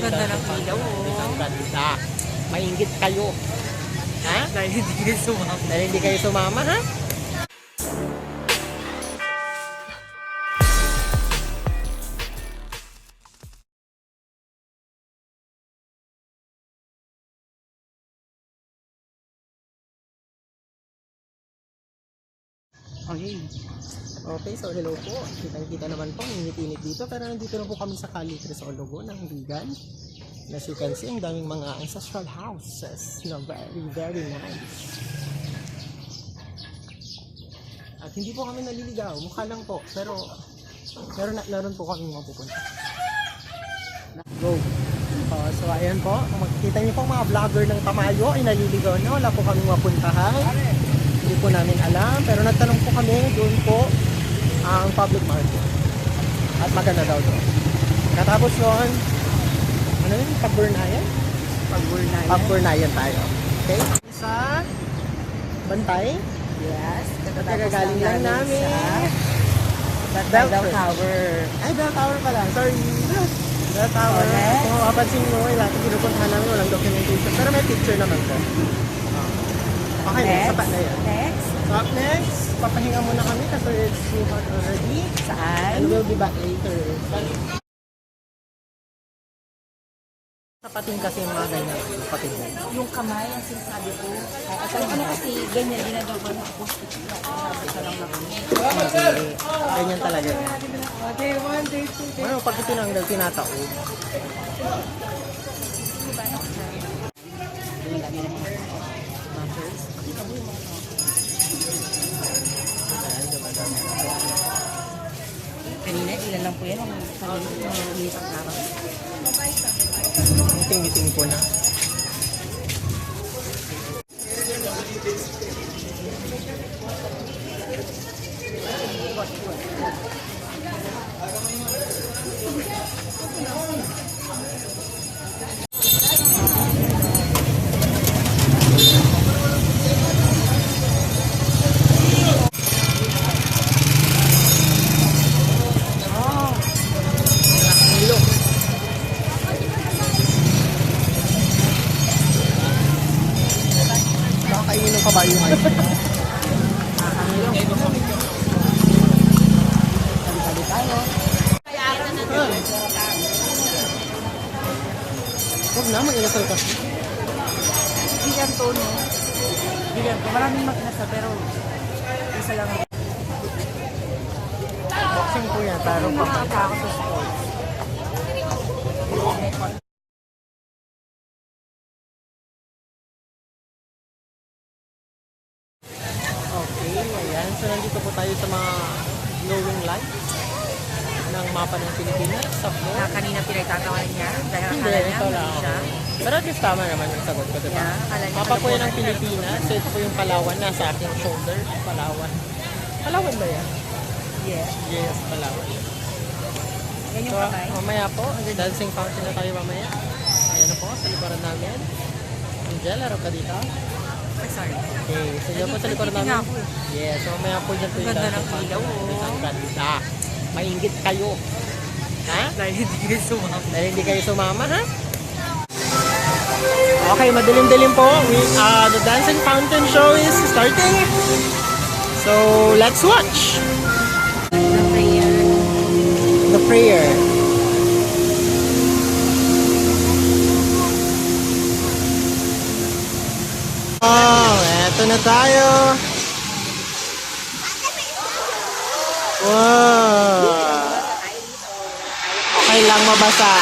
Ganda ng ilaw, oh. Ang ganda. Mainggit kayo. Ha? Dahil hindi kayo sumama. Dahil hindi kayo sumama, ha? Okay. Okay, so hello po. Kita naman po, init-init dito. Pero nandito na po kami sa Calle Crisologo ng Vigan. As you can see, ang daming mga ancestral houses na very, very nice. At hindi po kami naliligaw, mukha lang po. Pero meron po kami mapupunta. Go! So ayan po, kung makikita niyo po mga vlogger ng Tamayo ay naliligaw na. Wala po kami mapuntahan. Hindi po namin alam. Pero nagtanong po kami, doon po ang public market. At maganda daw doon. Katapos noon, ano yun? Pagburnayan? Pagburnayan tayo. Okay? Sa Bantay. Yes. Kagagaling lang namin. Bell Tower. Ay, Bell Tower pala. Sorry. Bell Tower. Okay. Kung mapapansin mo, lahat ng pinupuntahan namin walang documentation. Pero may picture naman po. Okay, Next. sapat na yan. Next. So up next, papahinga muna kami kasi it's too hot already. Saan? And we'll be back later. Sapatin kasi yung mga ganyan. Sapatin mo. Yung kamay, ang sinasabi ko. At ano kasi, ganyan ginagawa ng acoustic. Sabi ka lang na Hindi. Ganyan talaga. Day 1, day 2, day Ano, pag itinanggal, tinataob. Kanina, ilan lang po yan ang umisak na ako. Meeting po na. Nakakainin ng kabayo ngayon. Sabi tayo. Huwag na, mag-ilasal kasi. Bigyan to, no? Bigyan to. Maraming magnasa, pero isa lang. Boxing po yan, pero Mga ako sa sports. okay, ayan. So nandito po tayo sa mga glowing lights ng mapa ng Pilipinas sa floor. Na kanina pinagtatawanan niya dahil Hindi, akala niya ito lang. hindi siya. Pero at least tama naman yung sagot ko, diba? Yeah, akala niya Mapa po yan ng kalokohan. Pilipinas. So ito po yung Palawan nasa aking shoulder. Palawan. Palawan ba yan? Yes. Yes, Palawan. Yan So yung kamay. mamaya po, dancing fountain na tayo mamaya. Ayan na po, sa likuran namin. Angel, harap ka dito. Ay, sorry. Okay, so dyan po sa likuran Nagtitingin namin. ako eh. Yes, so mamaya po dyan po yung Ganda dancing ng fountain. ilaw, oh. Ang ganda. Mainggit kayo. Ha? Dahil hindi kayo sumama. Dahil hindi kayo sumama, ha? Okay, madilim-dilim po. The dancing fountain show is starting. So, let's watch The prayer. the prayer. Oh, eto na tayo. Wow. Okay lang mabasa.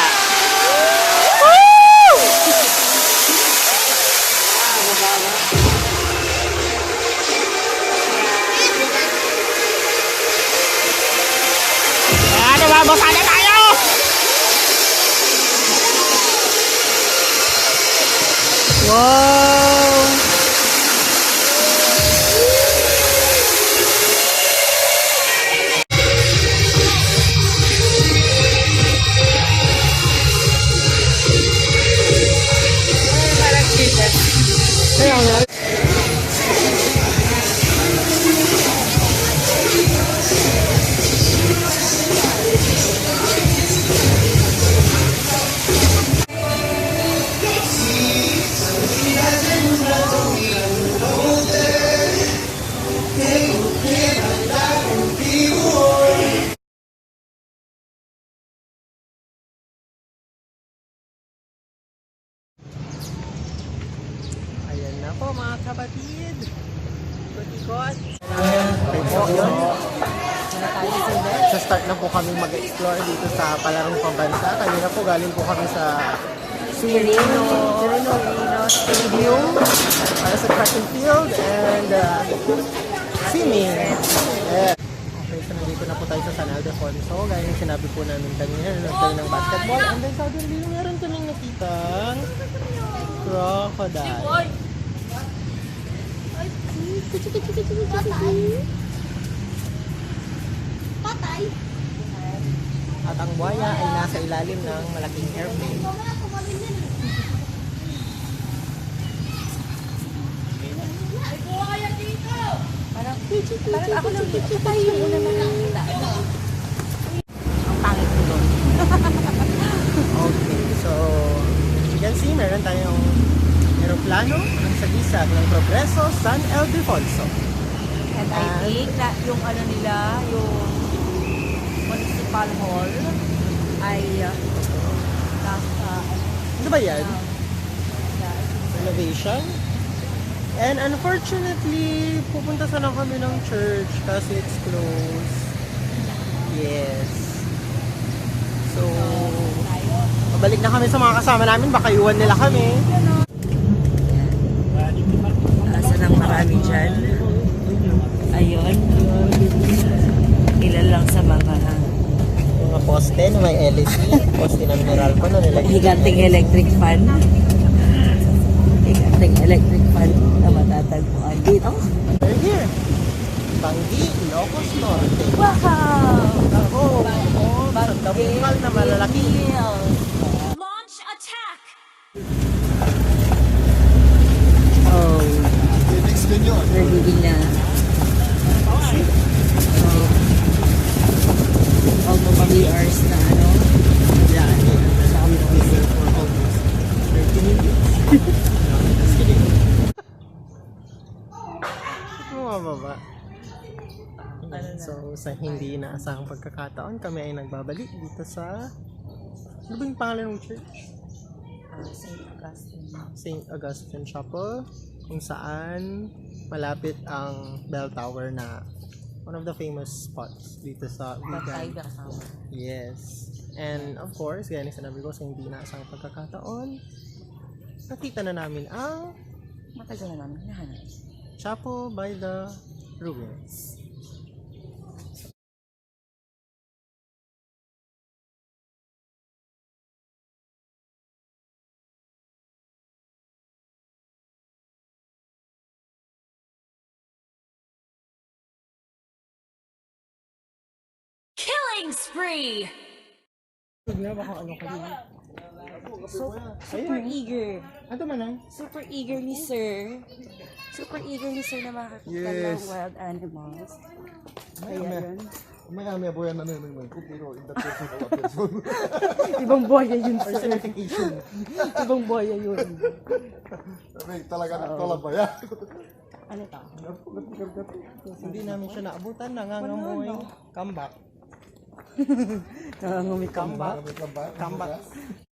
Nababasa na tayo! Wow! Kaya nga. po mga kapatid. Ikot-ikot. Okay po, yun. Sa start na po kami mag-explore dito sa Palarong Pambansa. Kanina po galing po kami sa Sereno Stadium para sa track and field and swimming. Yeah. Okay, so nandito na po tayo sa San Ildefonso. Gaya yung sinabi po namin kanina, nanonood tayo ng basketball. And then suddenly, meron kaming nakitang crocodile. Patay. At ang buhaya ay nasa ilalim ng malaking airplane. Parang ako lang, tayo yung una na nakita. Ang pangit ko doon. Okay, so as you can see, meron tayong aeroplano ang sagisag ng Progreso San Ildefonso. And I think na yung ano nila, yung municipal hall ay nasa Ano ba yan? Renovation? And unfortunately, pupunta sana kami ng church kasi it's closed. Yes. So, pabalik na kami sa mga kasama namin. Baka iwan nila kami. Asa nang marami dyan. Ayun. Ilan lang sa mga Mga poste na may LED. Poste ng Meralco na nilagay. higanting electric fan. Higanting electric fan na matatagpuan dito. We're here. Banggi, Ilocos Norte. Wow! Ako, sa tabungal na malalaki. Launch attack. Oh, nagiging na. Almost 3 hours na ano. Yan, sa kami nakisip for almost 30 minutes. Just kidding. Bumababa. So, sa hindi inaasahang pagkakataon, kami ay nagbabalik dito sa... Ano ba yung pangalan ng church? St. Augustine. St. Augustine Chapel, kung saan malapit ang bell tower na one of the famous spots dito sa Patay Vigan. kasama. Yes. And of course, gaya ng sinabi ko, sa hindi inaasahang pagkakataon, nakita na namin ang Matagal na namin nahanap. Chapel by the Ruins. Killing spree. Baka ano kanina. Super eager. Ano man ang? Super eager ni Sir. Super eager ni Sir na makakita Yes. ng wild animals. Kaya May- yun. May boy na naman ko pero in the person of a person. Ibang buhaya yun, Sir. Personification. Ibang buhaya yun. May talaga nagtolab ba yan? Ano to? Hindi namin siya naabutan, nangangamoy. Comeback. Nangangumi ka ba? May kamba? Comeback.